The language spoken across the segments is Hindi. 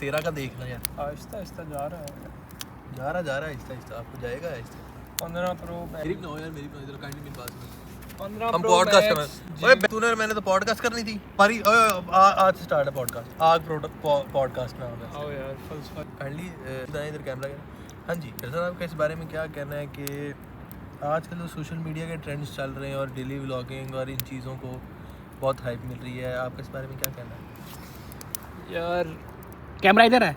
13 का देखना यार, आहिस्ता आहिस्ता जा रहा है आहिस्ता आहिस्ता आपको जाएगा आहिस्ता। 15 प्रो मेरी भी ना हो यार, मेरी भी इधर काइंडली मेरी बात सुनो। 15 हम प्रो पॉडकास्ट कर रहे हैं। ओए तूने और मैंने तो पॉडकास्ट करनी थी पर आज से स्टार्ट है पॉडकास्ट। आग पॉडकास्ट में होगा। आओ यार फलसफा काइंडली इधर कैमरा का। हाँ जी सर, आपका इस बारे में क्या कहना है कि आजकल जो सोशल मीडिया के ट्रेंड्स चल रहे हैं और डेली व्लॉगिंग और इन चीज़ों को बहुत हाइप मिल रही है, आपका इस बारे में क्या कहना है? यार कैमरा इधर है।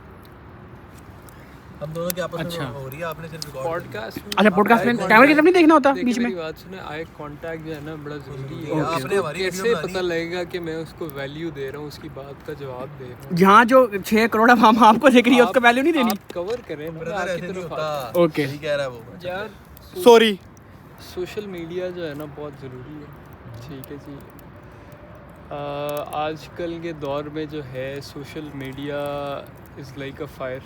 हम दोनों की आपस में अच्छा। हो रही है, आपने सिर्फ रिकॉर्ड पॉडकास्ट अच्छा पॉडकास्ट में कैमरे की तरफ नहीं देखना होता बीच में। मेरी बात सुने, आई कांटेक्ट जो है ना बड़ा जरूरी है। Okay. आपने उसको हमारी कैसे वीडियो पता लगेगा कि मैं उसको वैल्यू दे रहा हूँ, उसकी बात का जवाब दे रहा हूँ। जहाँ जो 6 करोड़ हम आपको देख रही है उसका वैल्यू नहीं देनी। आप कवर करें ना, ब्रदर, आपकी ऐसे नहीं तरफ होता। Okay. सही कह रहा है वो यार सॉरी। सोशल मीडिया जो है ना बहुत ज़रूरी है। ठीक है जी, आजकल के दौर में जो है social media is like a fire.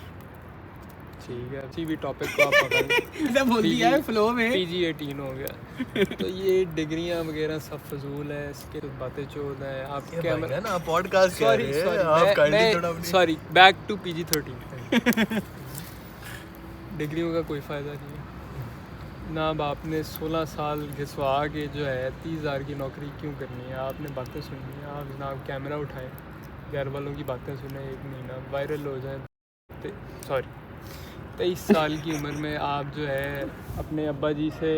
ठीक है, किसी भी टॉपिक को आप पकड़ ऐसा बोल दिया है फ्लो में। PG 18 हो गया तो ये डिग्रियां वगैरह सब फजूल है, इसके तो बातें चोद है। आप ये कैमरा है ना पॉडकास्ट कर रहे हैं, आप काइंडली थोड़ा अपनी सॉरी बैक टू PG 13 डिग्रियों का कोई फ़ायदा नहीं है ना। अब आपने 16 साल घिसवा के जो है 30,000 की नौकरी क्यों करनी है? आपने बातें सुननी है, आप जनाब कैमरा उठाएं, घर वालों की बातें सुने, 1 महीना वायरल हो जाए। सॉरी 23 साल की उम्र में आप जो है अपने अब्बा जी से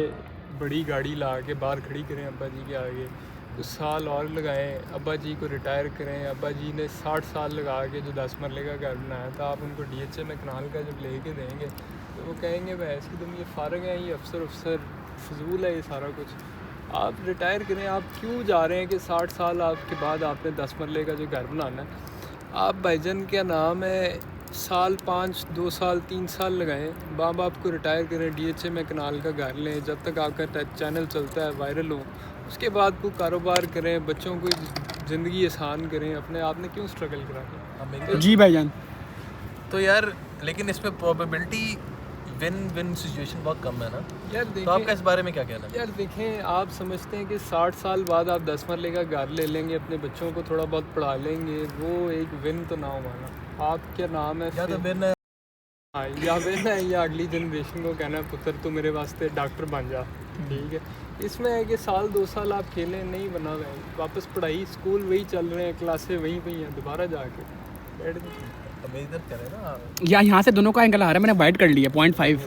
बड़ी गाड़ी ला के बाहर खड़ी करें अब्बा जी के आगे, कुछ साल और लगाएं, अब्बा जी को रिटायर करें। अब्बा जी ने 60 साल लगा के जो 10 मरले का घर बनाया था, आप उनको DHA में कनाल का जब लेके देंगे तो वो कहेंगे भैंस की तुम ये फ़ारग हैं, ये अफसर फजूल है ये सारा कुछ। आप रिटायर करें। आप क्यों जा रहे हैं कि 60 साल आपके बाद आपने 10 मरले का जो घर बनाना है? आप भाईजान क्या नाम है साल 5, 2 साल, 3 साल लगाएं, माँ बाप को रिटायर करें, DHA में कनाल का घर लें, जब तक आपका चैनल चलता है वायरल हो, उसके बाद को कारोबार करें, बच्चों को ज़िंदगी आसान करें। अपने आपने क्यों स्ट्रगल करा? जी भाईजान। तो यार लेकिन इसमें प्रोबेबिलिटी विन विन सिचुएशन बहुत कम है ना। यार तो आपका देखें, इस बारे में क्या कहना है? यार देखें, आप समझते हैं कि 60 साल बाद आप 10 मरले का घर ले लेंगे, अपने बच्चों को थोड़ा बहुत पढ़ा लेंगे, वो एक विन तो ना हो माना। आप क्या नाम है या तो फिर- विन है हाँ, या विन है या अगली जनरेशन को कहना है पुत्र तू मेरे वास्ते डॉक्टर बन जा। ठीक है, इसमें है कि साल 2 साल आप खेलें, नहीं बना हुआ है, वापस पढ़ाई, स्कूल वही चल रहे हैं, क्लासें वहीं पे हैं, दोबारा जाके बैठ जाओ। हमें इधर करें ना। या यहाँ से दोनों का एंगल आ रहा है, मैंने वाइड कर लिया 0.5।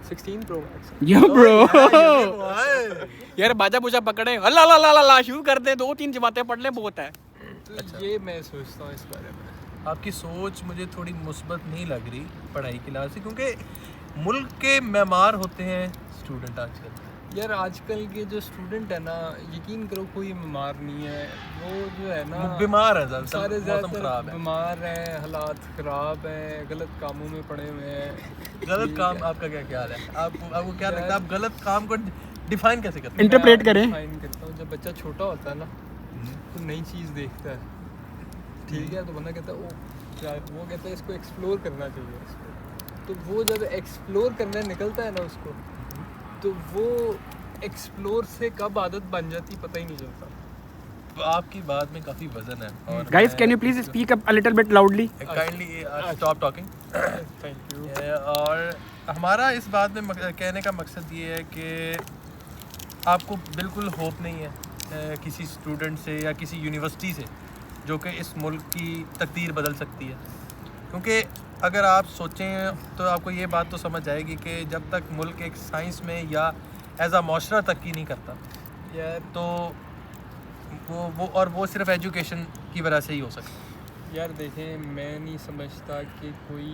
16 प्रो मैक्स। या ब्रो यार यार बाजा बुजा पकड़े अल्लाह ला ला ला ला शुरू कर दे, 2-3 जमातें पढ़ ले बहुत है। तो ये मैं सोचता हूँ इस बारे में। आपकी सोच मुझे थोड़ी मुस्बत नहीं लग रही पढ़ाई के लिहाज से, क्योंकि मुल्क के मेमार होते हैं स्टूडेंट आजकल। यार आजकल के जो स्टूडेंट है ना, यकीन करो कोई बीमार नहीं है, वो जो है ना बीमार है ज़्यादातर, सारे मौसम ज़्यादातर खराब है। बीमार हैं, हालात ख़राब हैं, गलत कामों में पड़े हुए हैं। गलत काम आपका क्या ख्याल है? आपको क्या लगता है आप गलत काम को डिफाइन कैसे करते हैं? इंटरप्रेट करें। फाइन करता हूँ, जब बच्चा छोटा होता है ना तो नई चीज़ देखता है, ठीक है, तो बंदा कहता है ओ क्या, वो कहता है इसको एक्सप्लोर करना चाहिए इसको। तो वो जब एक्सप्लोर करने निकलता है ना उसको, तो वो एक्सप्लोर से कब आदत बन जाती पता ही नहीं चलता। तो आपकी बात में काफ़ी वजन है। और guys can you please speak up a little bit loudly. Kindly stop talking. Thank you. और हमारा इस बात में कहने का मकसद ये है कि आपको बिल्कुल होप नहीं है किसी स्टूडेंट से या किसी यूनिवर्सिटी से जो कि इस मुल्क की तकदीर बदल सकती है, क्योंकि अगर आप सोचें तो आपको ये बात तो समझ आएगी कि जब तक मुल्क एक साइंस में या एज अ माशरा तरक्की नहीं करता यार तो वो सिर्फ एजुकेशन की वजह से ही हो सकता है। यार देखें, मैं नहीं समझता कि कोई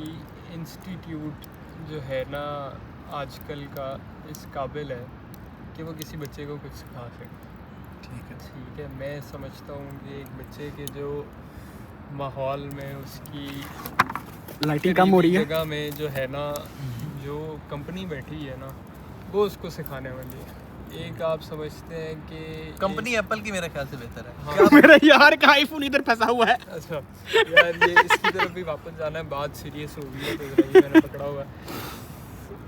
इंस्टीट्यूट जो है ना आजकल का इस काबिल है कि वो किसी बच्चे को कुछ सिखा सके। ठीक है, मैं समझता हूँ कि एक बच्चे के जो माहौल में उसकी लाइटिंग कम हो रही है। जगह में जो है ना, जो कंपनी बैठी है ना, वो उसको सिखाने वाली है। एक आप समझते हैं कि कंपनी एप्पल की मेरे ख्याल से बेहतर है। हाँ, मेरा यार का आईफोन इधर फंसा हुआ है। अच्छा यार ये इसकी तरफ भी वापस जाना है, बात सीरियस हो गई है तो जरा ये मैंने पकड़ा हुआ है।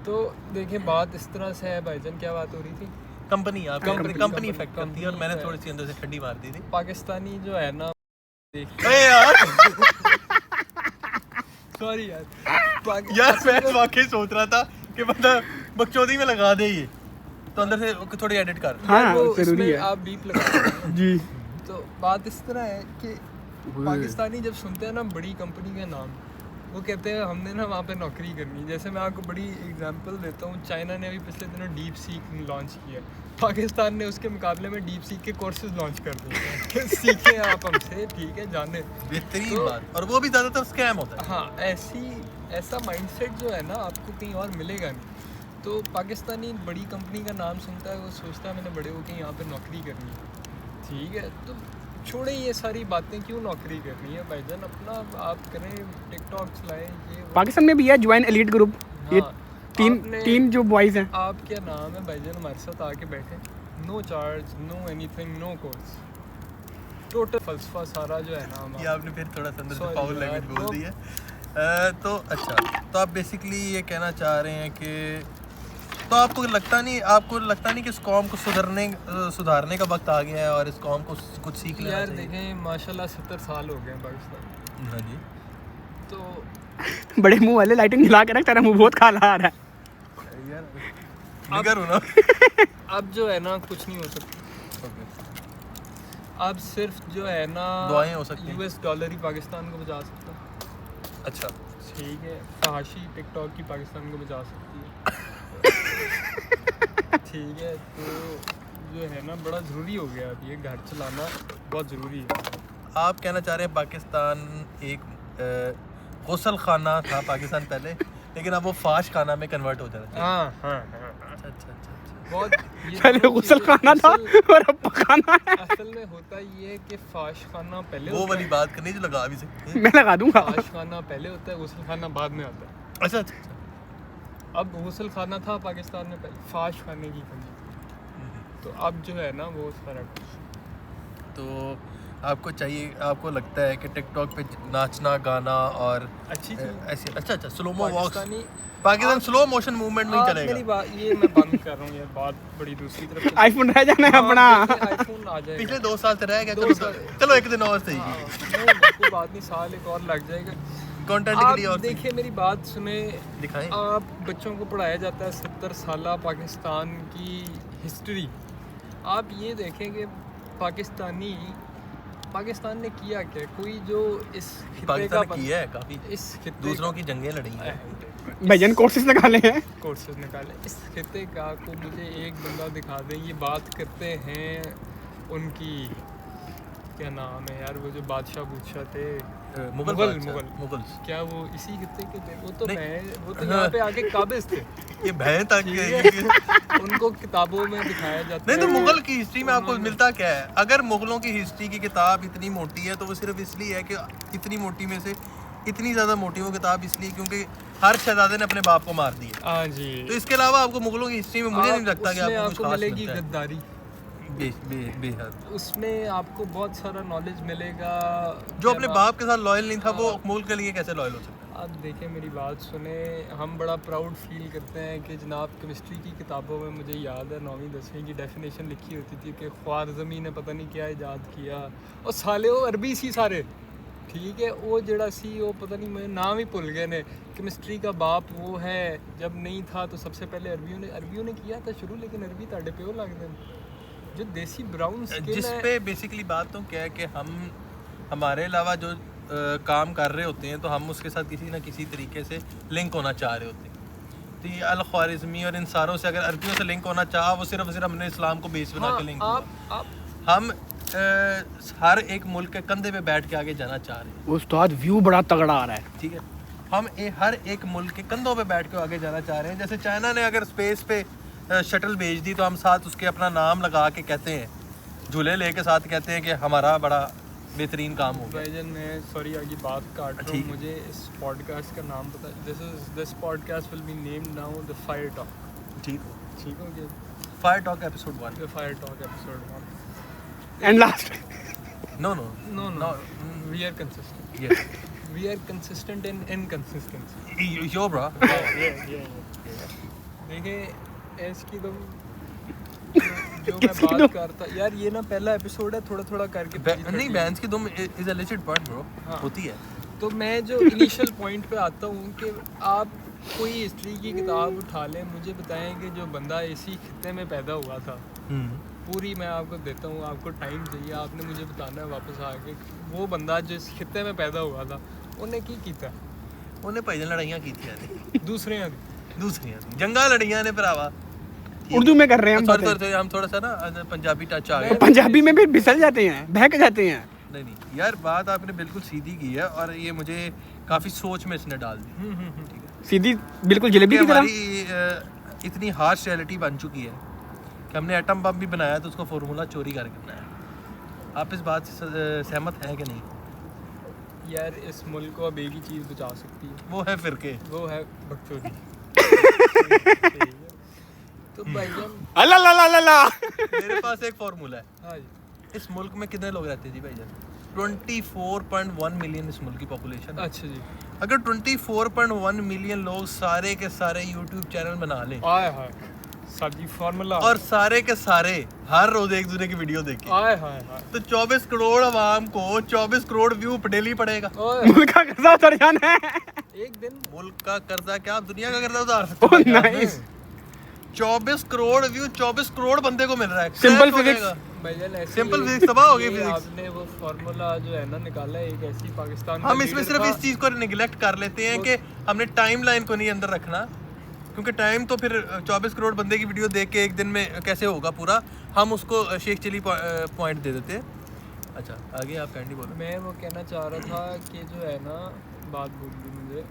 तो देखिए बात इस तरह से है भाईजान, क्या बात हो रही थी? कंपनी कंपनी इफेक्ट करती है और मैंने थोड़ी सी अंदर से ठंडी मार दी थी। पाकिस्तानी जो है ना, अरे यार सॉरी यार यार मैं वाकई सोच रहा था कि मतलब बकचोदी में लगा दे ये, तो अंदर से थोड़ी एडिट कर। हाँ वो जरूरी जरूरी है है। आप बीप लगा जी तो बात इस तरह है कि पाकिस्तानी जब सुनते हैं ना बड़ी कंपनी का नाम, वो कहते हैं हमने ना वहाँ पे नौकरी करनी। जैसे मैं आपको बड़ी एग्जांपल देता हूँ, चाइना ने अभी पिछले दिनों डीप सीक लॉन्च किया, पाकिस्तान ने उसके मुकाबले में डीप सीक के कोर्सेज लॉन्च कर दिए सीखें आप हमसे, ठीक है, जाने। बेहतरीन तो- बात, और वो भी ज़्यादातर स्कैम होता है। हाँ ऐसा माइंडसेट जो है ना आपको कहीं और मिलेगा नहीं। तो पाकिस्तानी बड़ी कंपनी का नाम सुनता है, वो सोचता है मैंने बड़े होकर यहाँ पे नौकरी करनी है, ठीक है। तो छोड़े ये सारी बातें, क्यों नौकरी करनी है भाईजान, अपना आप करें, टिकटॉक चलाएं, ये वो। पाकिस्तान में भी है ज्वाइन एलीट ग्रुप, ये हाँ, तीन आपने- तीन जो बॉयज हैं। आप क्या नाम है भाईजान, हमारे साथ आके बैठे, no charge, no anything, no course, total फलसफा सारा जो है ना ये हमारा। आपने फिर थोड़ा सा अंदर से Sorry फाउल यार, लैंग्वेज बोल वो- दी है। तो अच्छा, तो आप बेसिकली ये कहना चाह रहे हैं कि तो आपको लगता नहीं कि इस कौम को सुधारने का वक्त आ गया है और इस कौम को कुछ सीख लेना यार चाहिए? देखें माशाल्लाह 70 साल हो गए हैं पाकिस्तान, हाँ जी। तो बड़े मुंह वाले लाइटिंग जला के रख, तेरा मुंह बहुत काला आ रहा है। यार निगर हो ना। अब जो है ना कुछ नहीं हो सकता। अब सिर्फ जो है ना दुआएं हो सकती हैं। US डॉलर ही पाकिस्तान को बचा सकता है, अच्छा, ठीक है। फहाशी टिकटॉक की पाकिस्तान को बचा सकती है ठीक है। तो जो है ना बड़ा ज़रूरी हो गया अब ये घर चलाना बहुत ज़रूरी है। आप कहना चाह रहे हैं पाकिस्तान एक गौसल खाना था पाकिस्तान पहले, लेकिन अब वो फाश खाना में कन्वर्ट हो जाना चाहिए। हाँ अच्छा अच्छा अच्छा अच्छा। बहुत ये पहले दो गुसल चीज़ें खाना था असल- और अब पकाना है। असल में होता ये है कि फाश खाना पहले वो होता वाली है, बात करनी जो लगा भी सकते हैं। मैं लगा दूंगा। फाश खाना पहले होता है, गुसल खाना बाद में आता है। अच्छा अच्छा अच्छा। अब गुसल खाना था पाकिस्तान में पहले, फाश खाने की कमी, तो अब जो है ना वो सारा कुछ। तो आपको चाहिए, आपको लगता है कि टिकटॉक पे नाचना गाना और अच्छी चीज़ ऐसे अच्छा अच्छा स्लोमो वॉक्स, पाकिस्तानी पाकिस्तान आप- स्लो मोशन मूवमेंट में ही आप मेरी चलेगा। बात ये मैं बंद कर रहा हूँ यार, बात बड़ी दूसरी तरफ चली। आईफोन रह जाना है अपना। आईफोन आ जाएगा पिछले 2 साल से रह गया, 2 साल। चलो एक दिन और सही, हाँ, नहीं, कोई बात नहीं, साल एक और लग जाएगा। कंटेंट के आप लिए और सही। देखिए मेरी बात सुने, दिखाएं। आप बच्चों को पढ़ाया जाता है 70 साल पाकिस्तान की हिस्ट्री। आप ये देखें कि पाकिस्तान ने किया क्या, कोई जो इस खिते का पाकिस्तान ने किया है काफी, इस खिते दूसरों की जंगें लड़ी हैं। भजन कोर्सेज निकाले हैं। कोर्सेज निकाले इस खिते का, को मुझे एक बंदा दिखा दें। ये बात करते हैं उनकी, क्या नाम है यार, वो जो बादशाह थे, मुगल मुगल मुगल क्या वो इसी खिते के थे? वो तो नहीं। वो तो यहाँ पे आके काबिज थे। ये भैं तक ठीक ये- है। उनको किताबों में दिखाया जाता नहीं है। तो मुगल की हिस्ट्री में आपको उन्होंने- मिलता क्या है? अगर मुगलों की हिस्ट्री की किताब इतनी मोटी है तो वो सिर्फ इसलिए है कि इतनी मोटी में से इतनी ज़्यादा मोटी वो किताब इसलिए क्योंकि हर शहजादे ने अपने बाप को मार दिया। हाँ जी। तो इसके अलावा आपको मुगलों की हिस्ट्री में मुझे नहीं लगता कि उसमें आपको कुछ खास मिलेगी मिलता है। गद्दारी, बेहद उसमें आपको बहुत सारा नॉलेज मिलेगा। जो अपने जब बाप के साथ लॉयल नहीं था वो हाँ। मुल्क के लिए कैसे लॉयल हो सकता है? आप देखें मेरी बात सुने, हम बड़ा प्राउड फील करते हैं कि जनाब केमिस्ट्री की किताबों में मुझे याद है 9वीं 10वीं की डेफिनेशन लिखी होती थी कि ख्वारज़मी ने पता नहीं क्या ईजाद किया, और साले वो अरबी सी सारे, ठीक है। वो जड़ा सी वो पता नहीं मैं नाम ही भुल गए ने, केमिस्ट्री का बाप वो है। जब नहीं था तो सबसे पहले अरबियों ने किया था शुरू, लेकिन अरबी ताड़े पे वो लगते हैं जो देसी ब्राउन स्किन जिस है। पे बेसिकली बात तो क्या है कि हम हमारे अलावा जो काम कर रहे होते हैं तो हम उसके साथ किसी ना किसी तरीके से लिंक होना चाह रहे होते हैं। तो ये अल ख्वारिज़मी और इन सारों से अगर अरबियों से लिंक होना चाहा, वो सिर्फ हमने इस्लाम को बेस बना के लिंक आप हुआ। हम हर एक मुल्क के कंधे पे बैठ के आगे जाना चाह रहे हैं, उस्ताद व्यू बड़ा तगड़ा आ रहा है। ठीक है। हम हर एक मुल्क के कंधों पे बैठ के आगे जाना चाह रहे हैं। जैसे चाइना ने अगर स्पेस पे शटल भेज दी तो हम साथ उसके अपना नाम लगा के कहते हैं, झूले लेके साथ कहते हैं कि हमारा बड़ा बेहतरीन काम हो गया। भाईजान मैं सॉरी आगे बात काट रहा हूँ, ठीक है। मुझे इस पॉडकास्ट का नाम पता, this podcast will be named now the fire talk, ठीक हो, ठीक हो गया? Fire talk episode 1। The fire talk episode 1। And last no no No, we are consistent. yes We are consistent in inconsistency. yo bro Yeah. देखिए इसकी तुम जो मैं बात करता यार, ये ना पहला एपिसोड है, थोड़ा थोड़ा करके नहीं बैंस की तुम इज अ लिसिट पार्ट ब्रो, हाँ। होती है। तो मैं जो इनिशियल पॉइंट पे आता हूँ कि आप कोई हिस्ट्री की किताब उठा लें, मुझे बताएं कि जो बंदा इसी खित्ते में पैदा हुआ था, पूरी मैं आपको देता हूँ, आपको टाइम चाहिए, आपने मुझे बताना है वापस आके वो बंदा जो इस खित्ते में पैदा हुआ था उन्हें की कीता, उन्हें भाई लड़ाइयाँ की थी दूसरे जंगा लड़ियाँ ने भरावा। उर्दू में कर रहे हैं हम बातें। सॉरी हम थोड़ा सा ना पंजाबी टच आ गया। पंजाबी में भी फिसल जाते हैं, बहक जाते हैं। नहीं यार, बात आपने बिल्कुल सीधी की है और ये मुझे काफ़ी सोच में इसने डाल दी। ठीक है, सीधी बिल्कुल जलेबी की तरह। हमारी इतनी हार्श रियलिटी बन चुकी है कि हमने एटम बम भी बनाया तो उसका फॉर्मूला चोरी करके बनाया। आप इस बात से सहमत हैं कि नहीं? यार इस मुल्क को अब एक ही चीज़ बचा सकती है, वो है फिरके। वो है बकचोदी। तो भाईजान अल्लाह मेरे पास एक फॉर्मूला है। हाँ जी, इस मुल्क में कितने लोग रहते हैं जी भाईजान? 24.1 मिलियन इस मुल्क की पॉपुलेशन है। अच्छा जी, अगर 24.1 मिलियन लोग सारे के सारे यूट्यूब चैनल बना लें आए हाय साजी फार्मूला, और सारे के सारे हर रोज एक दूसरे की वीडियो देखें, आए हाय हाय, तो 24 करोड़ आवाम को 24 करोड़ व्यू डेली पड़ेगा। ओए मुल्क का कर्जा उतर जाना है। एक दिन मुल्क का कर्जा क्या, आप दुनिया का कर्जा उतार सकते ओह हो? नाइस। 24 करोड़ व्यू 24 करोड़ बंदे को मिल रहा है। Simple क्रैश हो physics। जाएगा। भाईजान ऐसे Simple ही physics तबाह हो गई ये physics। आपने वो फार्मूला जो है ना निकाला है, एक ऐसी पाकिस्तान का हम इसमें leader सिर्फ था, इस चीज को निगलेक्ट कर लेते हैं कि हमने टाइम लाइन को नहीं अंदर रखना, क्योंकि टाइम तो फिर 24 करोड़ बंदे की वीडियो देख के एक दिन में कैसे होगा पूरा। हम उसको शेख चिली पॉइंट दे देते हैं। अच्छा आगे आप कैंडी बोलो। मैं वो कहना चाह रहा था कि जो है ना, बात भूल गई मुझे।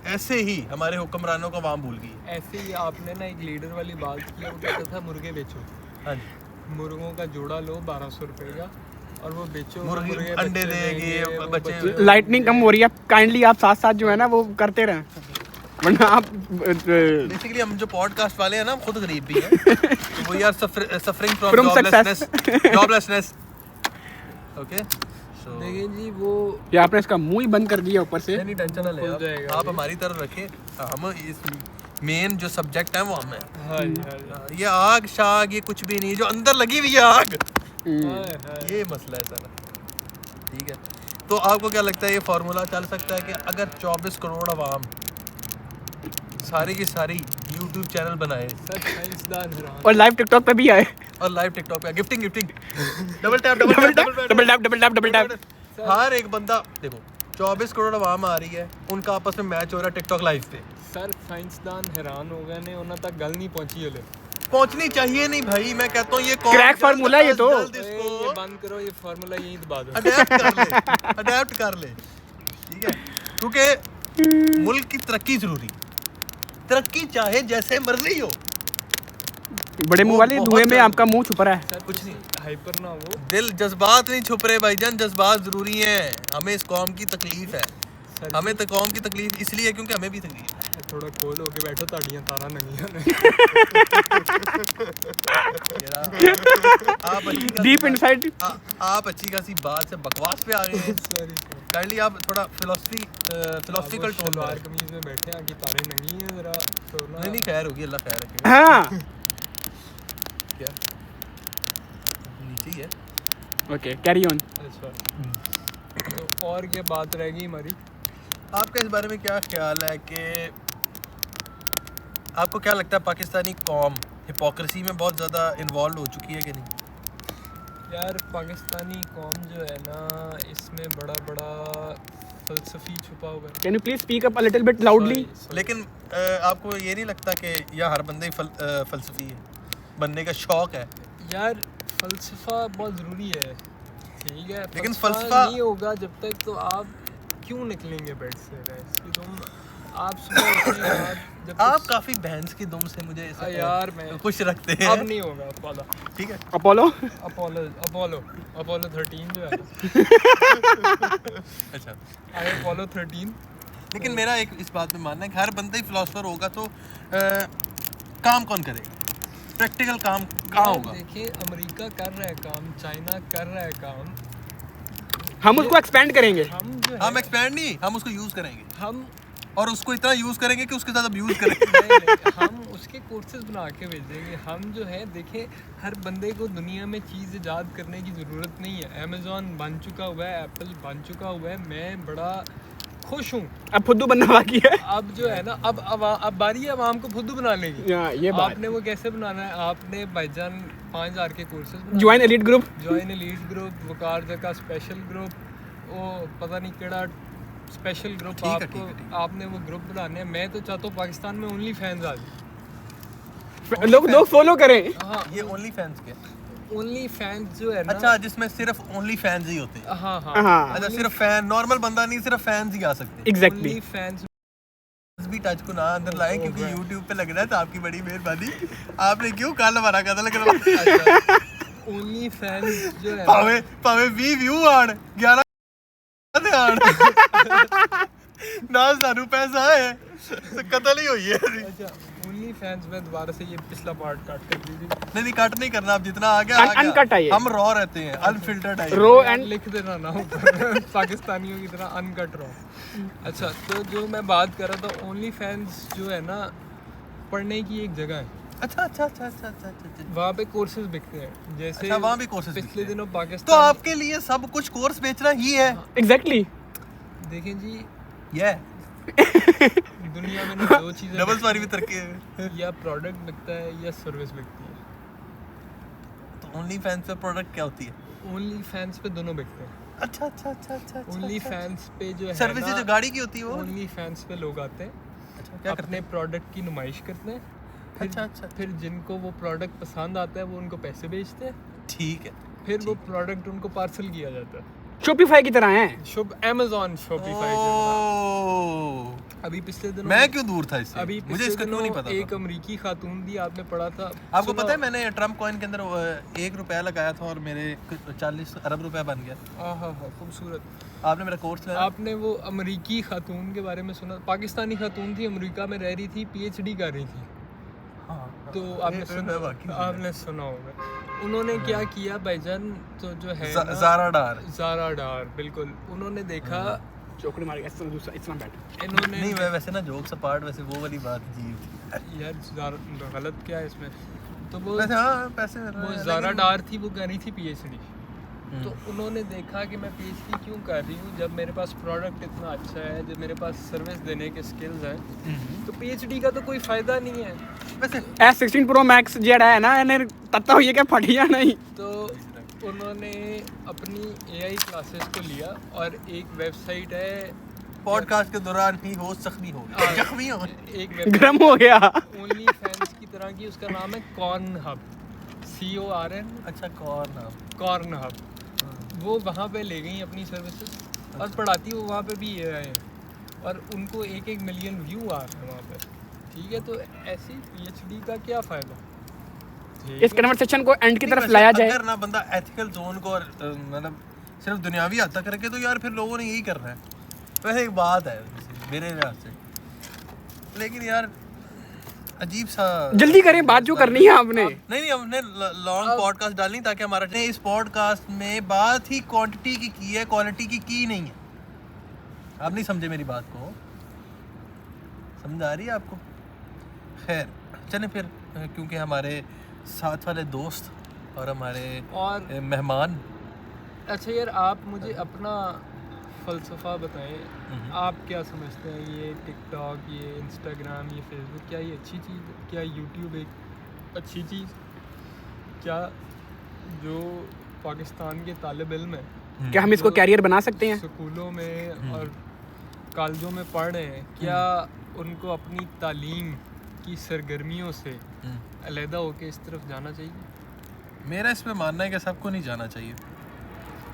ऐसे ही हमारे हुक्मरानों को वाम भूल गई। ऐसे ही आपने ना एक लीडर वाली बात की, वो कहता था मुर्गे बेचो, हाँ जी, मुर्गों का जोड़ा लो 1200 रुपए का और वो बेचो, मुर्गे मुर्गे अंडे बच्चे देंगे, वो बच्चे। लाइटनिंग कम हो रही है, काइंडली आप साथ साथ जो है ना वो करते रहें, वरना आप बेसिकली हम जो पॉडकास्ट वाले हैं ना, हम खुद गरीब भी हैं। We are suffering From from success। Joblessness. Okay so देखिए जी, वो ये आपने इसका मुंह ही बंद कर दिया ऊपर से। नहीं टेंशन ना ले खुल आप। जाएगा आप ये। हमारी तरफ रखें, हम इस मेन जो सब्जेक्ट है वो हम है। हाँ जी, हाँ जी, ये आग शाग ये कुछ भी नहीं, जो अंदर लगी हुई है आग, हाय हाय। ये मसला है सारा। ठीक है, तो आपको क्या लगता है ये फार्मूला चल सकता है कि अगर 24 करोड़ आवाम सारी की सारी यूट्यूब चैनल बनाए सब साइंसदान हैरान। और लाइव टिकटॉक पे भी आए। और लाइव टिकटॉक पे gifting double tap double tap double tap. हर एक बंदा देखो, 24 करोड़ आवाम आ रही है, उनका आपस में मैच हो रहा है टिकटॉक लाइव पे। सर साइंसदान हैरान हो गए ने, उन्हां तक गल नहीं पहुंची हले। पहुंचनी चाहिए नहीं भाई, मैं कहता हूँ ये Crack फार्मूला है ये तो। ये बंद करो, ये फार्मूला यहीं दबा दो। अडेप्ट कर ले। ठीक है, क्योंकि मुल्क की तरक्की जरूरी, तरक्की चाहे जैसे मर्जी हो। बड़े मुंह वाले बहुत धुएं में जरूरी। आपका मुंह छुपा रहा है। सर कुछ नहीं, हाइपर ना हो दिल जज्बात नहीं छुप रहे भाईजान, जज्बात जरूरी हैं। हमें इस कौम की तकलीफ है, सर। हमें तो कौम की तकलीफ इसलिए है क्योंकि हमें भी तकलीफ है। थोड़ा कोल होके बैठो, ताड़ियां तारा नंगियां ने। आप अच्छी खासी डीप बात- इनसाइड। आप अच्छी खासी बात से बकवास पे आ गए हैं। सॉरी काइंडली आप थोड़ा फिलोसफिकल टोन शलवार में। कमीज में बैठे हैं कि तारे नंगी हैं जरा तो ना। नहीं खैर होगी, अल्लाह खैर रखेगा। हाँ क्या नीचे ही है। Okay carry on. अच्छा, तो और क्या बात रह गई हमारी? आपका इस बारे में क्या ख्याल है कि आपको क्या लगता है पाकिस्तानी कौम हिपोक्रेसी में बहुत ज़्यादा इन्वॉल्व हो चुकी है कि नहीं? यार पाकिस्तानी कौम जो है ना, इसमें बड़ा बड़ा फलसफी छुपा हुआ है। Can you please speak up a little bit loudly? Sorry, लेकिन आपको ये नहीं लगता कि यह हर बंदे फलसफी है, बनने का शौक है? यार फलसफा बहुत ज़रूरी है, ठीक है, लेकिन फलसफा फलसफा- नहीं होगा जब तक तो आप क्यों निकलेंगे बेड से? कि तुम आप सुबह उठने के बाद जब आप काफ़ी बहस की दुम से मुझे ऐसा यार मैं खुश रखते हैं। अब नहीं होगा वाला। ठीक है, अपोलो। अपोलो 13 जो है अच्छा। अपोलो 13। लेकिन मेरा एक इस बात में मानना है कि हर बंदा ही फिलोसफर होगा तो काम कौन करेगा? प्रैक्टिकल काम कहाँ होगा? देखिए अमेरिका कर रहा है काम, चाइना कर रहा है काम, हम उसको एक्सपेंड करेंगे। हम जो है हम एक्सपैंड नहीं, हम उसको यूज़ करेंगे। हम और उसको इतना यूज़ करेंगे कि उसके साथ अब्यूज़ करेंगे। नहीं, हम उसके कोर्सेज बना के भेजेंगे। हम जो है देखें, हर बंदे को दुनिया में चीज़ ईजाद करने की ज़रूरत नहीं है। अमेज़ॉन बन चुका हुआ है, एप्पल बन चुका हुआ है, मैं बड़ा खुश हूँ। अब फुद्दू बनना बाकी है। अब जो है ना, अब बारी है अवाम को फुद्दू बनाने की। ये बात। आपने वो कैसे बनाना है? आपने भाईजान 5000 के courses join elite group, join elite group, Waqar का स्पेशल ग्रुप, वो पता नहीं केड़ा स्पेशल ग्रुप ठीक है, आपको ठीक है, ठीक आपने वो ग्रुप बनाने हैं। मैं तो चाहता हूँ पाकिस्तान में ओनली फैंस आ जाए। लोग फॉलो करें। हाँ, ये ओनली फैंस के। ओनली फैंस जो है ना। अच्छा, जिसमें सिर्फ ओनली फैंस ही होते हैं। हाँ हाँ हाँ अच्छा, सिर्फ फैन, नॉर्मल बंदा नहीं, सिर्फ फैंस ही आ सकते हैं। एग्जैक्टली। ओनली फैंस भी टच को ना अंदर लाए, क्योंकि YouTube पे लग रहा है, तो आपकी बड़ी मेहरबानी। आपने क्यों काला मारा कदल करवा? ओनली फैंस जो है भावे भावे 20 व्यू आण 11 ਤੇ ਆਣ ਨਾ ਸਾਨੂੰ ਪੈਸਾ ਹੈ कतल ही हुई है। अच्छा, ओनली फैंस में दोबारा से ये पिछला पार्ट काट कर दीजिए। नहीं कट नहीं करना, अब जितना आ गया आ अनकट है ये। गया। हम रॉ रहते हैं, अनफिल्टर्ड है। रो एंड लिख देना ना ऊपर पाकिस्तानियों की तरह अनकट रहो। अच्छा, तो जो मैं बात कर रहा था, ओनली फैंस जो है ना, पढ़ने की एक जगह है। अच्छा अच्छा अच्छा अच्छा अच्छा अच्छा। वहाँ पे कोर्सेज बिकते हैं। जैसे अच्छा, वहाँ भी courses बिकते पिछले हैं। दिनों तो पाकिस्तान आपके लिए सब कुछ कोर्स बेचना ही है। एग्जैक्टली। देखें जी, ये दुनिया में ना दो चीज़ें डबल सॉरी भी तरक्की है। बिकती हैं, या प्रोडक्ट बिकता है या सर्विस बिकती है। तो ओनली फैंस पे प्रोडक्ट क्या होती है? ओनली फैंस पे दोनों बिकते हैं। अच्छा अच्छा अच्छा अच्छा। ओनली फैंस पे जो है सर्विस जो गाड़ी की होती है वो। ओनली फैंस पे लोग आते हैं, अच्छा, क्या करते अपने प्रोडक्ट की नुमाइश करते हैं। फिर, अच्छा, अच्छा। फिर जिनको वो प्रोडक्ट पसंद आता है वो उनको पैसे बेचते हैं। ठीक है। फिर वो प्रोडक्ट उनको पार्सल किया जाता है। शॉपिफाई की तरह है। शुभ अमेज़न शॉपिफाई। ओह, अभी पिछले दिनों मैं क्यों दूर था इससे? अभी मुझे इसका क्यों नहीं पता एक था? अमेरिकी खातून थी, आपने पढ़ा था? आपको पता है मैंने ट्रम्प कॉइन के अंदर 1 रुपया लगाया था और मेरे 40 अरब रुपया बन गया। हाँ, खूबसूरत। आपने मेरा कोर्स लिया? आपने वो अमेरिकी खातून के बारे में सुना? पाकिस्तानी खातून थी, अमेरिका में रह रही थी, PhD कर रही थी। हाँ, तो आपने सुना होगा। उन्होंने क्या किया भाईजान, तो जो है ना, ज़ारा डार, बिल्कुल। उन्होंने देखा, चौकड़ी मार गया। It's not bad. इन्होंने नहीं, मैं वैसे ना जोक्स अपार्ट, वैसे वो वाली बात अजीब थी यार, गलत क्या है इसमें? तो वो वैसे। हाँ, पैसे मिल रहे हैं, ज़ारा लेकिन- डार थी, वो कर रही थी PhD। तो उन्होंने देखा कि मैं PhD क्यों कर रही हूँ जब मेरे पास प्रोडक्ट इतना अच्छा है, जब मेरे पास सर्विस देने के स्किल्स हैं, तो PhD का तो कोई फ़ायदा नहीं है। वैसे S16 Pro Max जेड़ा है ना, इन्हें तत्ता हुई है कि फटिया नहीं। तो उन्होंने अपनी AI क्लासेस को लिया और एक वेबसाइट है, पॉडकास्ट के दौरान ही हो जख्मी हो हाँ, जख्मी हो एक गर्म हो गया। ओनली फैंस की तरह की, उसका नाम है कॉर्न हब, CORN, अच्छा, कौन नाम? Corn hub. वो वहाँ पे ले गई अपनी सर्विसेज और पढ़ाती वो वहाँ पे भी AI है, और उनको 1-1 मिलियन व्यू आ रहे हैं वहाँ पे। ठीक है, तो ऐसी PhD का क्या फ़ायदा? इस कन्वर्सेशन को एंड की नहीं, तरफ वैसे लाया जाए। अगर ना बंदा एथिकल जोन को और मतलब सिर्फ दुनियावी हद तक रखे, तो यार फिर लोगों ने यही करना है। वैसे एक बात है मेरे लिहाज से, लेकिन यार अजीब सा। जल्दी करें बात जो करनी है आपने। नहीं, हमने लॉन्ग पॉडकास्ट डालनी ताकि हमारा इस पॉडकास्ट में बात ही क्वांटिटी की है, क्वालिटी की नहीं है। आप नहीं समझे मेरी बात को? समझ आ रही है आपको? खैर चलें फिर, क्योंकि हमारे साथ वाले दोस्त और हमारे और मेहमान। अच्छा यार, आप मुझे अपना फ़लसफ़ा बताएं, आप क्या समझते हैं? ये टिकटॉक, ये इंस्टाग्राम, ये फेसबुक, क्या ये अच्छी चीज़ है? क्या यूट्यूब एक अच्छी चीज़? क्या जो पाकिस्तान के तालिब इल्म हैं, क्या हम इसको कैरियर बना सकते हैं? स्कूलों में और कॉलेजों में पढ़ रहे हैं, क्या उनको अपनी तालीम की सरगर्मियों से अलहदा होकर इस तरफ जाना चाहिए? मेरा इसमें मानना है कि सबको नहीं जाना चाहिए,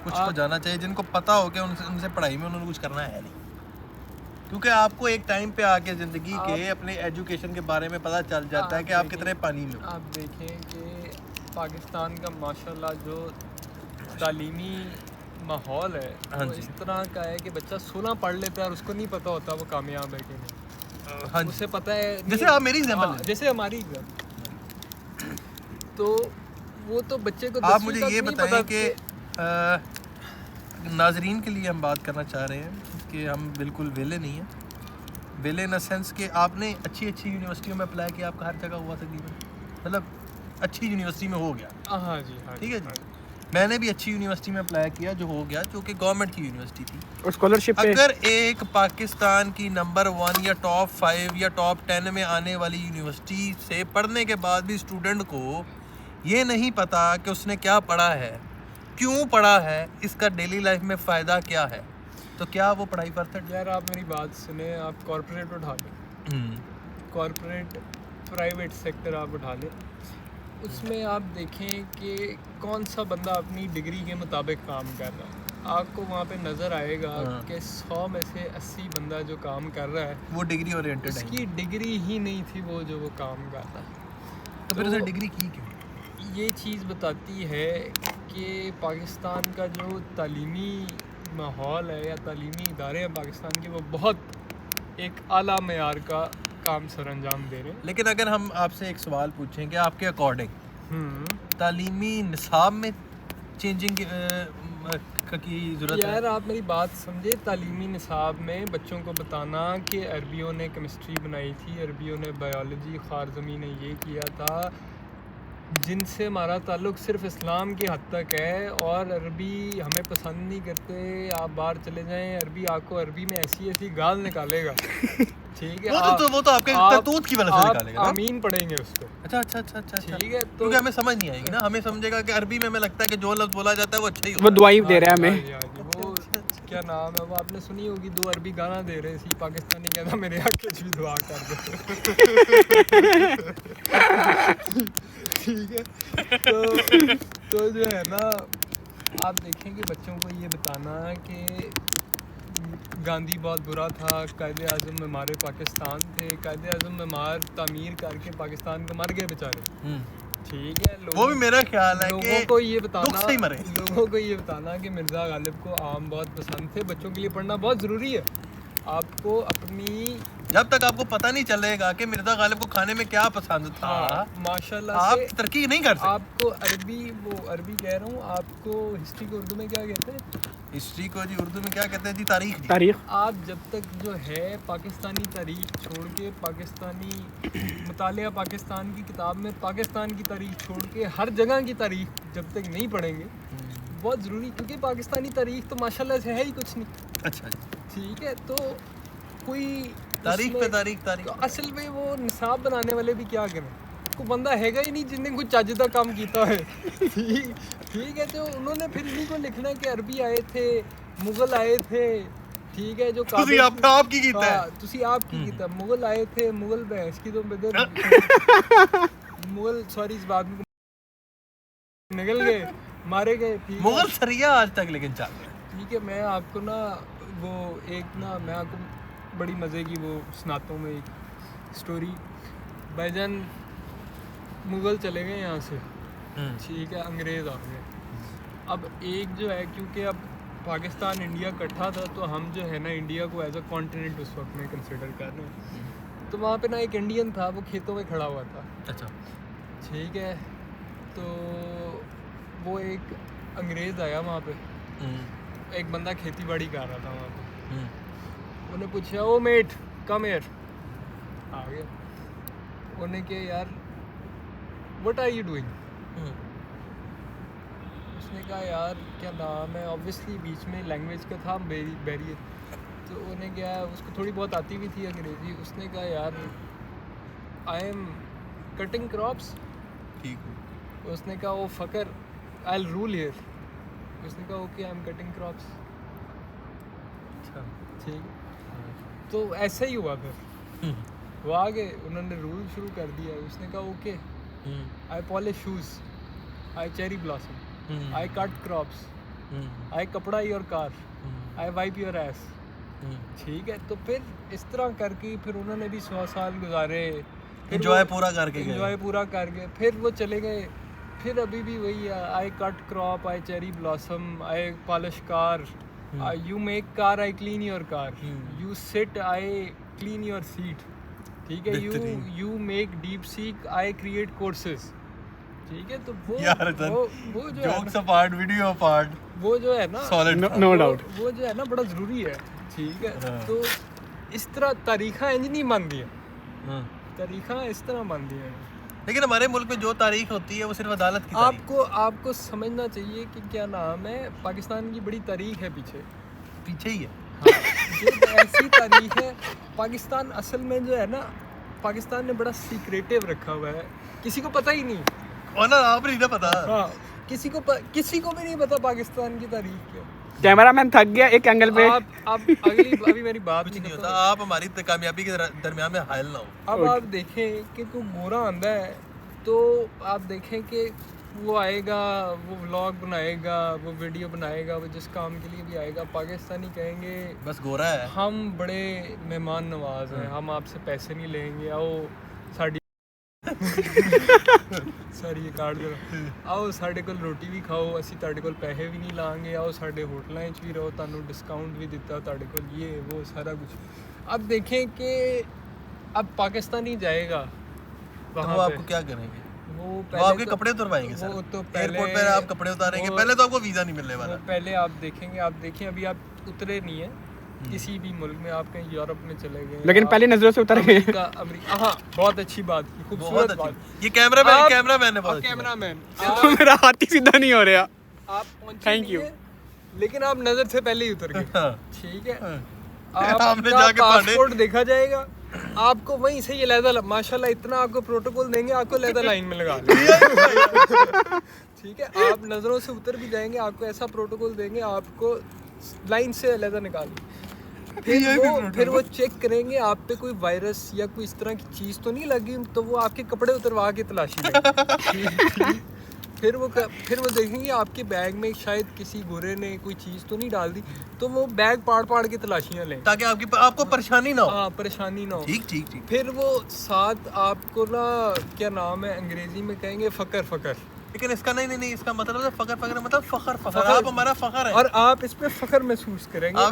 कुछ को जाना चाहिए जिनको पता हो कि उनसे पढ़ाई में उन्होंने कुछ करना है नहीं। क्योंकि आपको एक टाइम पे आके ज़िंदगी के अपने एजुकेशन के बारे में पता चल जाता है कि आप कितने पानी में हो। आप देखें कि पाकिस्तान का माशाल्लाह जो तालीमी माहौल है, हाँ वो जी। इस तरह का है कि बच्चा 16 पढ़ लेता है और उसको नहीं पता होता वो कामयाब है कि नहीं। हाँ जी। उसे पता है, जैसे आप मेरी एग्जांपल हाँ, लें। जैसे हमारी एग्जाम्पल, तो वो तो बच्चे को आप 10वीं मुझे तक ये नहीं बताएं पता कि नाजरीन के लिए हम बात करना चाह रहे हैं कि हम बिल्कुल वेले नहीं हैं, विल इन अ सेंस कि आपने अच्छी अच्छी यूनिवर्सिटियों में अप्लाई किया, आपका हर जगह हुआ तकरीबन, मतलब अच्छी यूनिवर्सिटी में हो गया। हाँ जी, हाँ ठीक है हाँ जी। मैंने भी अच्छी यूनिवर्सिटी में अप्लाई किया जो हो गया, जो कि गवर्नमेंट की यूनिवर्सिटी थी। और स्कॉलरशिप पे अगर एक पाकिस्तान की नंबर 1 या टॉप 5 या टॉप 10 में आने वाली यूनिवर्सिटी से पढ़ने के बाद भी स्टूडेंट को ये नहीं पता कि उसने क्या पढ़ा है, क्यों पढ़ा है, इसका डेली लाइफ में फ़ायदा क्या है, तो क्या वो पढ़ाई वर्थ इट? यार आप मेरी बात सुने, आप कॉर्पोरेट उठा लें, कॉर्पोरेट प्राइवेट सेक्टर आप उठा लें, उसमें आप देखें कि कौन सा बंदा अपनी डिग्री के मुताबिक काम कर रहा है। आपको वहाँ पे नज़र आएगा कि 100 में से 80 बंदा जो काम कर रहा है वो डिग्री ओरिएंटेड है, उसकी डिग्री ही नहीं थी वो जो वो काम कर रहा है। तो फिर उसे डिग्री की क्यों? ये चीज़ बताती है कि पाकिस्तान का जो तालीमी माहौल है या तालीमी इदारे हैं पाकिस्तान के, वो बहुत एक आला मेयार का काम सर अंजाम दे रहे हैं। लेकिन अगर हम आपसे एक सवाल पूछें कि आपके अकॉर्डिंग तालीमी निसाब में चेंजिंग की ज़रूरत है? यार आप मेरी बात समझे, तालीमी निसाब में बच्चों को बताना कि अरबियों ने केमिस्ट्री बनाई थी, अरबियों ने बायोलॉजी, ख़ारज़मी ने ये किया था, जिनसे हमारा ताल्लुक़ सिर्फ इस्लाम की हद तक है, और अरबी हमें पसंद नहीं करते, आप बाहर चले जाएं, अरबी आपको अरबी में ऐसी ऐसी गाल निकालेगा। ठीक है, वो तो आपके करतूत की वजह से निकालेगा ना? आमीन पढ़ेंगे उसको। अच्छा अच्छा अच्छा अच्छा, ठीक है, तो क्योंकि हमें समझ नहीं आएगी ना, हमें समझेगा कि अरबी में हमें लगता है कि जो लफ्ज़ बोला जाता है वो अच्छा ही वो होता है। दुआई दे रहा है हमें। हाँ जी, वो क्या नाम है वो आपने सुनी होगी, 2 अरबी गाना दे रहे थे, पाकिस्तानी कहता मेरे आके भी दुआ कर दो। ठीक है, तो जो है ना, आप देखें कि बच्चों को ये बताना कि गांधी बहुत बुरा था, कायदे आज़म मेमार पाकिस्तान थे, कायदे आज़म मेमार तामीर करके पाकिस्तान को मर गए बेचारे। ठीक है, वो भी मेरा ख्याल है लोगों कि को ये बताना, दुख से ही मरे। लोगों को ये बताना कि मिर्ज़ा गालिब को आम बहुत पसंद थे। बच्चों के लिए पढ़ना बहुत ज़रूरी है। आपको अपनी, जब तक आपको पता नहीं चलेगा कि मिर्ज़ा गालिब को खाने में क्या पसंद था, माशाल्लाह आप से तरक्की नहीं कर सकते। आपको अरबी कह रहा हूँ, आपको हिस्ट्री को उर्दू में क्या कहते हैं? हिस्ट्री को जी उर्दू में क्या कहते हैं जी? तारीख जी। तारीख। आप जब तक जो है पाकिस्तानी तारीख छोड़ के, पाकिस्तानी मुतालिया पाकिस्तान की किताब में पाकिस्तान की तारीख छोड़ के हर जगह की तारीख जब तक नहीं पढ़ेंगे, बहुत ज़रूरी, क्योंकि पाकिस्तानी तारीख तो माशाल्लाह से है ही कुछ नहीं। अच्छा जी, ठीक है, तो कोई तारीख पे उसमें- तारीख तारीख तो असल में वो निसाब बनाने वाले भी क्या करें, कोई बंदा हैगा ही नहीं जिनने कोई चज्जदा काम किया है। ठीक है, तो उन्होंने फिर इन्हीं को लिखना कि अरबी आए थे, मुगल आए थे, ठीक है, जो ਤੁਸੀਂ ਆਪ ਕੀ ਕੀਤਾ ਹੈ? तुसी आप की कीता, मुगल आए थे, मुगल भैंस की तो बदल मुगल, सॉरी इस बात में निकल गए, मारे गए। ठीक है, मुगल सरिया आज तक लेकिन चल रहा है। ठीक है, मैं आपको ना वो एक ना मैं आपको बड़ी मज़े की वो सुनाता हूँ मैं एक स्टोरी। भाईजान मुग़ल चले गए यहाँ से, ठीक है, अंग्रेज़ आ गए। अब एक जो है, क्योंकि अब पाकिस्तान इंडिया इकट्ठा था, तो हम जो है ना इंडिया को एज अ कॉन्टिनेंट उस वक्त में कंसिडर कर रहे हैं। तो वहाँ पे ना एक इंडियन था, वो खेतों में खड़ा हुआ था। अच्छा, ठीक है, तो वो एक अंग्रेज़ आया वहाँ पे, एक बंदा खेती बाड़ी कर रहा था वहाँ पे। उन्हें पूछा, ओ मेट कम हियर, आ गया। उन्हें कहा, यार व्हाट आर यू डूइंग? उसने कहा, यार क्या नाम है, ऑब्वियसली बीच में लैंग्वेज का था बैरियर। तो उन्हें क्या, उसको थोड़ी बहुत आती भी थी अंग्रेज़ी। उसने कहा, यार आई एम कटिंग क्रॉप्स। ठीक। उसने कहा, ओ फकर आई विल रूल हियर। उसने कहा, okay I am cutting crops. अच्छा, ठीक, तो ऐसा ही हुआ फिर वो आ गए, उन्होंने रूल शुरू कर दिया। उसने कहा, okay I polish shoes, I cherry blossom, I cut crops, I कपड़ा your car, I wipe your ass. ठीक है, तो फिर इस तरह करके फिर उन्होंने भी 100 साल गुजारे, एंजॉय पूरा करके गए। एंजॉय पूरा करके फिर वो चले गए। फिर अभी भी वही है, I cut crop, I cherry blossom, I polish car, you make car, I clean your car, you sit, I clean your seat. ठीक है, you make deep seek, I create courses. ठीक है, तो वो यार वो जो है जोक्स अपार्ट, वीडियो अपार्ट, वो जो है ना सॉलिड नो डाउट। वो जो है ना बड़ा ज़रूरी है। ठीक है, हाँ। तो इस तरह तारीखां इंज नहीं बनती तारीखां इस तरह बनती हैं। लेकिन हमारे मुल्क में जो तारीख होती है वो सिर्फ अदालत की तारीख आपको समझना चाहिए कि क्या नाम है, पाकिस्तान की बड़ी तारीख है पीछे ही है। ये ऐसी तारीख है। पाकिस्तान असल में जो है ना, पाकिस्तान ने बड़ा सीक्रेटिव रखा हुआ है, किसी को पता ही नहीं। और ना आप नहीं ना पता। हाँ, किसी को भी नहीं पता पाकिस्तान की तारीख क्या। कैमरामैन थक गया एक एंगल पे। आप अभी मेरी बात कुछ नहीं नहीं होता, करता। आप हमारी कामयाबी के दरमियान में हायल ना हो। अब आप देखें कि कोई गोरा आंदा है तो आप देखें कि वो आएगा, वो व्लॉग बनाएगा, वो वीडियो बनाएगा, वो जिस काम के लिए भी आएगा, पाकिस्तानी कहेंगे बस गोरा है। हम बड़े मेहमान नवाज हैं, हम आपसे पैसे नहीं लेंगे, आओ साड़ी सर ये काट दो, आओ साढ़े कोल रोटी भी खाओ, असी तुहाडे कोल पैसे भी नहीं लांगे, आओ साढ़े होटलों भी रहो, तुहानू डिस्काउंट भी दिता, तुहाडे कोल ये वो सारा कुछ। अब देखें कि अब पाकिस्तानी जाएगा तो वहाँ वो पे, आपको क्या करेंगे? वो वो आपके कपड़े उतरवाएंगे सर। वो तो एयरपोर्ट पे आप कपड़े उतारेंगे, पहले तो आपको वीज़ा नहीं मिलने वाला। पहले आप देखेंगे, आप देखें अभी आप उतरे नहीं है किसी भी मुल्क में, आप कहीं यूरोप में चले गए, लेकिन पहली नजरों से उतर गए। अमेरिका। हाँ, बहुत अच्छी बात की, बहुत खूबसूरत अच्छी बात। ये कैमरामैन है बहुत अच्छी बात। कैमरामैन मेरा हाथ ही सीधा नहीं हो रहा। आप पहुंचे Thank नहीं you. है, लेकिन आप नजर से पहले ही उतर गए। हाँ। ठीक है, आपने आपका जाके पासपोर्ट देखा जाएगा, आपको वहीं से ये लहदा, माशाल्लाह इतना आपको प्रोटोकॉल देंगे, आपको लहदा लाइन में लगा देंगे। ठीक है, आप नजरों से उतर भी जाएंगे, आपको ऐसा प्रोटोकॉल देंगे, आपको लाइन से लहदा निकाल, फिर वो चेक करेंगे आप पे कोई वायरस या कोई इस तरह की चीज़ तो नहीं लगी, तो वो आपके कपड़े उतरवा के तलाशी लेंगे। फिर वो देखेंगे आपके बैग में शायद किसी गोरे ने कोई चीज़ तो नहीं डाल दी, तो वो बैग पाड़ के तलाशियाँ लें ताकि आपको परेशानी ना हो। हाँ, परेशानी ना हो। ठीक। फिर वो साथ आपको ना, क्या नाम है, अंग्रेजी में कहेंगे फकर। लेकिन इसका नहीं, इसका मतलब है फकर मतलब फखर। आप हमारा फखर है और आप इस पे फखर महसूस करेंगे।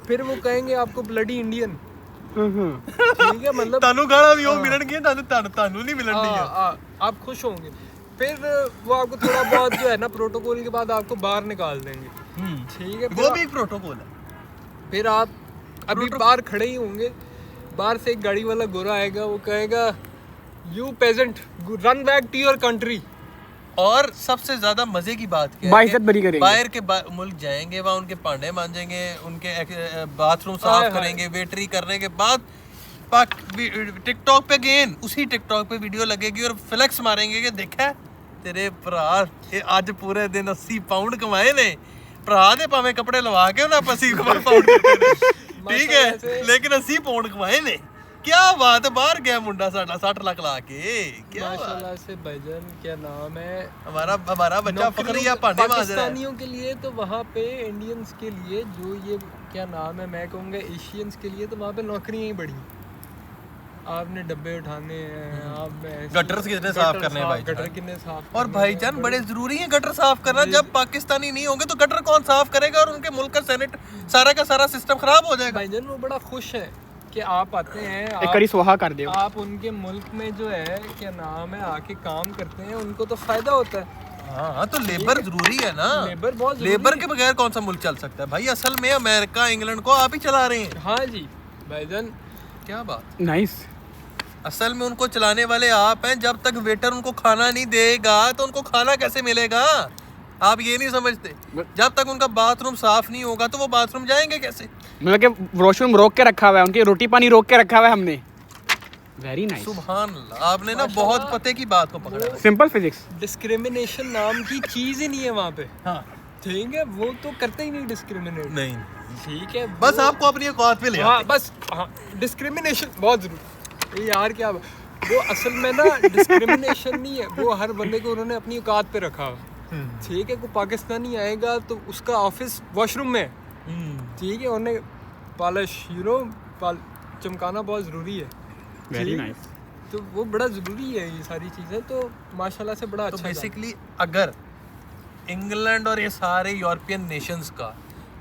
फिर वो कहेंगे आपको ब्लडी इंडियन। ठीक है, मतलब तानू गाना भी हो मिलन की तानू नहीं मिलन दी है। आप खुश होंगे। फिर वो आपको थोड़ा बहुत जो है ना प्रोटोकॉल के बाद आपको बाहर निकाल देंगे। ठीक है, वो भी एक प्रोटोकॉल है। फिर आप अभी बाहर खड़े ही होंगे, बाहर से एक गाड़ी वाला गोरा आएगा, वो कहेगा you peasant run back to your country. और सबसे ज्यादा मजे की बात क्या है, बाइज्जत बरी करेंगे। बाहर के मुल्क जाएंगे, वहाँ उनके भांडे मांजेंगे, उनके बाथरूम साफ करेंगे, वेटरी करने के बाद टिकटॉक पे गेन उसी टिकटॉक पे वीडियो लगेगी और फ्लेक्स मारेंगे कि देखा तेरे भरा अज पूरे दिन 80 पाउंड कमाए ने, भरा दे भावे कपड़े लवा के ना 80 पाउंड ठीक है, लेकिन 80 पाउंड कमाए ने। क्या बात है, बाहर गया मुंडा साडा 60 लाख ला के। क्या माशाल्लाह से भाईजान, क्या नाम है, हमारा बच्चा फकरिया भांडे मांज रहा है। पाकिस्तानियों के लिए तो वहाँ पे, इंडियंस के लिए जो ये क्या नाम है, मैं कहूँगा एशियंस के लिए तो वहाँ पे नौकरियाँ ही बढ़ी। आपने डब्बे उठाने हैं, आप गटर कितने साफ करने हैं भाईजान, गटर कितने साफ। और भाईजान बड़े जरूरी है गटर साफ करना। जब पाकिस्तानी नहीं होंगे तो गटर कौन साफ करेगा, और उनके मुल्क का सैनिट सारा का सारा सिस्टम खराब हो जाएगा। भाईजान वो बड़ा खुश है कि आप आते हैं, एक करी सुहा कर दे। आप उनके मुल्क में जो है क्या नाम है आके काम करते हैं, उनको तो फायदा होता है। हाँ, तो लेबर जरूरी है ना, लेबर बहुत जरूरी लेबर है। के बगैर कौन सा मुल्क चल सकता है भाई। असल में अमेरिका इंग्लैंड को आप ही चला रहे हैं। हाँ जी भाईजान, क्या बात। नाइस। असल में उनको चलाने वाले आप हैं। जब तक वेटर उनको खाना नहीं देगा तो उनको खाना कैसे मिलेगा, आप ये नहीं समझते। जब तक उनका बाथरूम साफ नहीं होगा तो वो बाथरूम जाएंगे कैसे। मतलब कि वॉशरूम रोक के रखा हुआ है, उनकी रोटी पानी रोक के रखा हुआ है हमने। Very nice. सुभान अल्लाह, आपने ना बहुत पते की बात को पकड़ा है। Simple physics. डिस्क्रिमिनेशन नाम की चीज ही नहीं है वहाँ पे। हाँ, ठीक है, वो तो करते ही नहीं डिस्क्रिमिनेट। नहीं, ठीक है, बस आपको अपनी औकात पे ले हाँ, आते। बस हाँ, डिस्क्रिमिनेशन बहुत जरूरी यार। क्या वो असल में ना डिस्क्रिमिनेशन नहीं है, वो हर बंदे को उन्होंने अपनी औकात पे रखा हुआ। ठीक है, कोई पाकिस्तानी आएगा तो उसका ऑफिस वॉशरूम में। ठीक है, उन्हें पॉलिश चमकाना बहुत ज़रूरी है। Very nice. तो वो बड़ा ज़रूरी है ये सारी चीज़ें, तो माशाल्लाह से बड़ा तो अच्छा। बेसिकली अगर इंग्लैंड और ये सारे यूरोपियन नेशंस का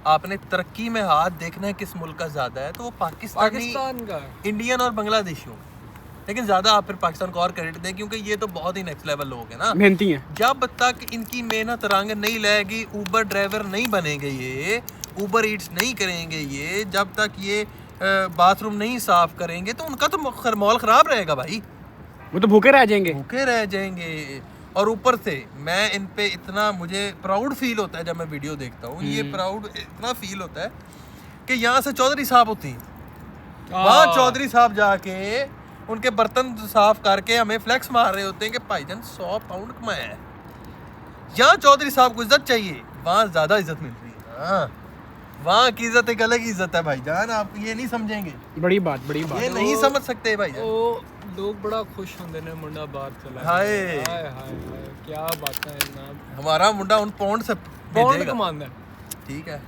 आपने तरक्की में हाथ देखना है किस मुल्क का ज़्यादा है, तो वो पाकिस्तान का है। इंडियन और बांग्लादेशियों। लेकिन ज़्यादा आप फिर पाकिस्तान को और क्रेडिट दें, क्योंकि ये तो बहुत ही नेक्स्ट लेवल लोग हैं ना, मेहनती हैं। जब तक इनकी मेहनत रंग नहीं लाएगी, ऊबर ड्राइवर नहीं बनेंगे, ये ऊबर ईट्स नहीं करेंगे, ये जब तक ये बाथरूम नहीं साफ करेंगे तो उनका तो माहौल ख़राब रहेगा भाई, वो तो भूखे रह जाएंगे। भूखे रह जाएंगे। और ऊपर से मैं इन पे इतना, मुझे प्राउड फील होता है जब मैं वीडियो देखता हूँ, ये प्राउड इतना फील होता है कि यहाँ से चौधरी साहब होती हैं, वहाँ चौधरी साहब जाके उनके बर्तन साफ करके हमें फ्लेक्स मार रहे होते हैं कि भाईजान 100 पाउंड कमाया है। यहाँ चौधरी साहब को इज्जत चाहिए, वहाँ ज़्यादा इज्जत मिल रही है। हाँ, वहाँ की इज्जत एक अलग इज्जत है भाईजान, आप ये नहीं समझेंगे, बड़ी बात ये नहीं समझ सकते भाईजान। वो लोग बड़ा खुश होंगे ने मुंडा बाहर चला गया। हाय हाय हाय क्या बात है जनाब, हमारा मुंडा उन पौंड से पौंड भेजेगा। कमांदा है। ठीक है,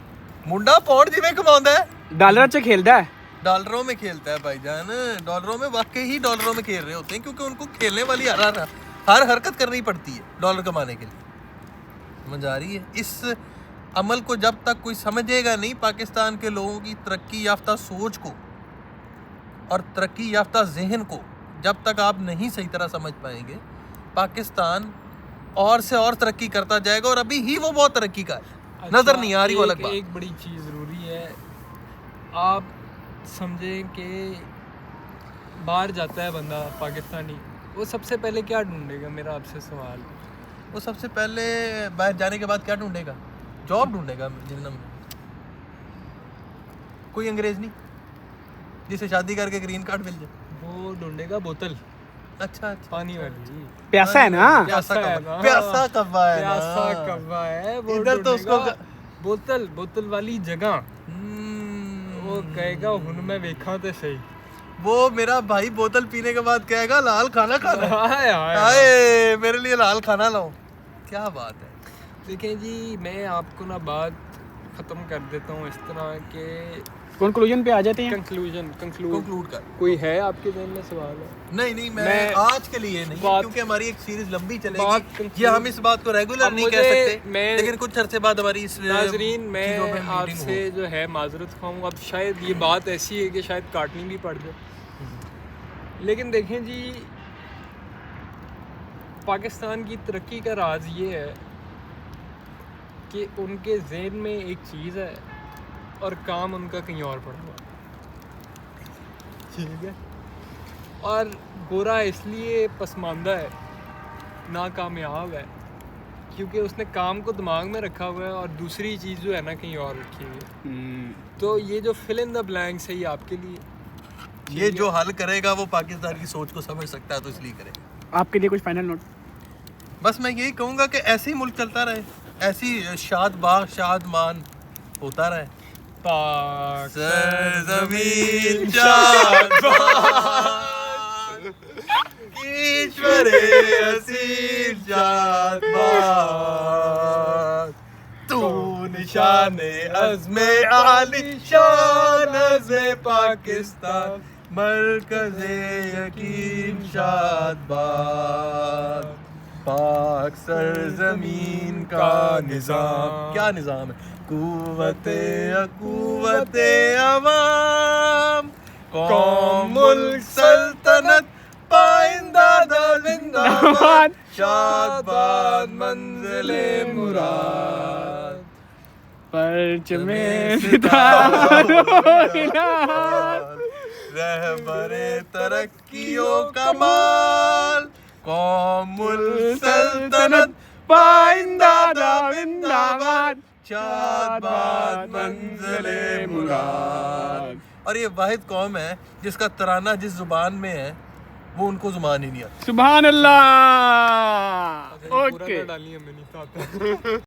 मुंडा पौंड जिਵੇਂ कमाਉਂਦਾ है, डॉलर से खेलता है। डॉलरों में खेलता है भाईजान, डॉलरों में वाकई ही डॉलरों में खेल रहे होते हैं, क्योंकि उनको खेलने वाली हर हरकत करनी पड़ती है डॉलर कमाने के लिए। समझ आ रही है? इस अमल को जब तक कोई समझेगा नहीं, पाकिस्तान के लोगों की तरक्की याफ्ता सोच को और तरक्की याफ्ता जहन को जब तक आप नहीं सही तरह समझ पाएंगे, पाकिस्तान और से और तरक्की करता जाएगा, और अभी ही वो बहुत तरक्की का है। नजर नहीं आ रही वो अलग बात। एक बड़ी चीज़ ज़रूरी है, आप समझें कि बाहर जाता है बंदा पाकिस्तानी, वो सबसे पहले क्या ढूंढेगा? मेरा आपसे सवाल है। वो सबसे पहले बाहर जाने के बाद क्या ढूंढेगा? जॉब ढूंढेगा जिन्ना में। कोई अंग्रेज नहीं जिसे शादी करके ग्रीन कार्ड मिल जाए, वो ढूंढेगा बोतल, अच्छा पानी वाली। प्यासा है ना। प्यासा है कब्बा, ना। प्यासा कब्बा है ना। प्यासा कब्बा है वो, इधर तो उसको ढूंढेगा बोतल वाली जगह। वो कहेगा हुन मैं देखा तो सही। वो मेरा भाई बोतल पीने के बाद कहेगा लाल खाना खाना है। हाय हाय हाय मेरे लिए लाल खाना लाओ। क्या बात है। देखें जी, मैं आपको ना बात ख़त्म कर देता हूँ इस तरह के कंक्लूजन पे आ जाते हैं। कंक्लूड कंक्लूड कर। कोई है आपके जहन में सवाल है? नहीं मैं आज के लिए नहीं, क्योंकि हमारी एक सीरीज लंबी चलेगी, ये हम इस बात को रेगुलर नहीं कह सकते, लेकिन कुछ अरसे बाद हमारी इस नाजरीन, मैं चीज़ों पे मीटिंग आपसे हो। जो है माजरत खाऊँ, अब शायद ये बात ऐसी है कि शायद काटनी भी पड़ जाए, लेकिन देखें जी, पाकिस्तान की तरक्की का राज ये है कि उनके जहन में एक चीज़ है और काम उनका कहीं और पड़ा हुआ, ठीक है। और गोरा इसलिए पसमानदा है, नाकामयाब है, क्योंकि उसने काम को दिमाग में रखा हुआ है और दूसरी चीज़ जो है ना कहीं और रखी हुई है। तो ये जो फिल इन द ब्लैंक्स है, ये आपके लिए, ये जो हल करेगा वो पाकिस्तान की सोच को समझ सकता है, तो इसलिए करेगा। आपके लिए कुछ फाइनल नोट? बस मैं यही कहूँगा कि ऐसे ही मुल्क चलता रहे, ऐसी शाद बाग शादमान होता रहे। सरज़मीन शादमान, ईश्वरे असीम शादमान, तू निशाने अज़्मे आली शान अज़्मे पाकिस्तान, मरकज़े यकीन शादबाद, पाक सरजमीन का निज़ाम। क्या निज़ाम है? कुव्वते अवाम, कौम मुल्क सल्तनत पाइंदा जिंदाबाद, शादबाद मंज़िले मुराद, परचमे सितारों रहबरे तरक्कियों कमाल, कौमुल सल्तनत पाइंदा जिंदाबाद, शादबाद मंज़िले मुराद। और ये वाहिद कौम है जिसका तराना जिस जुबान में है वो उनको जुबान ही नहीं आती। सुभान अल्लाह। पूरा ओके। ना डालिए, मैं नहीं खाता।